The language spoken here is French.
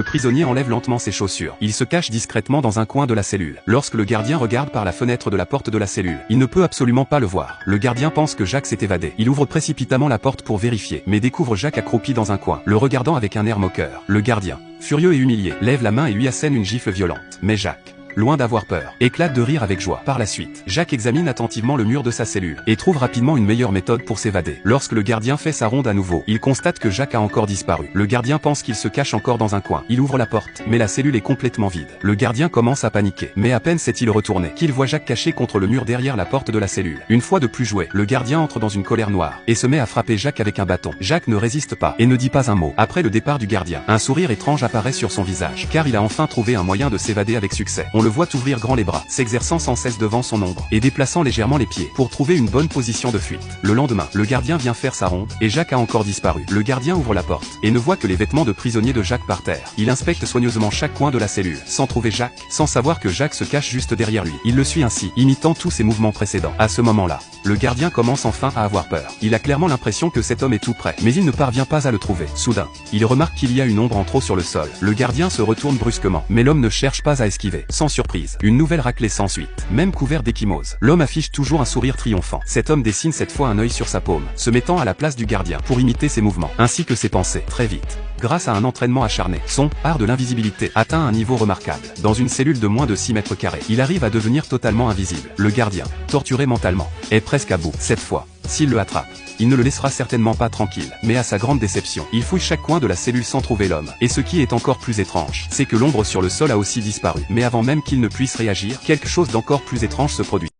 Le prisonnier enlève lentement ses chaussures. Il se cache discrètement dans un coin de la cellule. Lorsque le gardien regarde par la fenêtre de la porte de la cellule, il ne peut absolument pas le voir. Le gardien pense que Jacques s'est évadé. Il ouvre précipitamment la porte pour vérifier, mais découvre Jacques accroupi dans un coin, le regardant avec un air moqueur. Le gardien, furieux et humilié, lève la main et lui assène une gifle violente. Mais Jacques, loin d'avoir peur, éclate de rire avec joie. Par la suite, Jacques examine attentivement le mur de sa cellule et trouve rapidement une meilleure méthode pour s'évader. Lorsque le gardien fait sa ronde à nouveau, il constate que Jacques a encore disparu. Le gardien pense qu'il se cache encore dans un coin. Il ouvre la porte, mais la cellule est complètement vide. Le gardien commence à paniquer, mais à peine s'est-il retourné qu'il voit Jacques caché contre le mur derrière la porte de la cellule. Une fois de plus joué, le gardien entre dans une colère noire et se met à frapper Jacques avec un bâton. Jacques ne résiste pas et ne dit pas un mot. Après le départ du gardien, un sourire étrange apparaît sur son visage, car il a enfin trouvé un moyen de s'évader avec succès. On le voit ouvrir grand les bras, s'exerçant sans cesse devant son ombre, et déplaçant légèrement les pieds, pour trouver une bonne position de fuite. Le lendemain, le gardien vient faire sa ronde, et Jacques a encore disparu. Le gardien ouvre la porte, et ne voit que les vêtements de prisonnier de Jacques par terre. Il inspecte soigneusement chaque coin de la cellule, sans trouver Jacques, sans savoir que Jacques se cache juste derrière lui. Il le suit ainsi, imitant tous ses mouvements précédents. À ce moment-là, le gardien commence enfin à avoir peur. Il a clairement l'impression que cet homme est tout près, mais il ne parvient pas à le trouver. Soudain, il remarque qu'il y a une ombre en trop sur le sol. Le gardien se retourne brusquement, mais l'homme ne cherche pas à esquiver. Sans surprise, une nouvelle raclée s'ensuit. Même couvert d'échymose, l'homme affiche toujours un sourire triomphant. Cet homme dessine cette fois un œil sur sa paume, se mettant à la place du gardien pour imiter ses mouvements, ainsi que ses pensées. Très vite, grâce à un entraînement acharné, son art de l'invisibilité atteint un niveau remarquable. Dans une cellule de moins de 6 mètres carrés, il arrive à devenir totalement invisible. Le gardien, torturé mentalement, est presque à bout. Cette fois, s'il le attrape, il ne le laissera certainement pas tranquille. Mais à sa grande déception, il fouille chaque coin de la cellule sans trouver l'homme. Et ce qui est encore plus étrange, c'est que l'ombre sur le sol a aussi disparu. Mais avant même qu'il ne puisse réagir, quelque chose d'encore plus étrange se produit.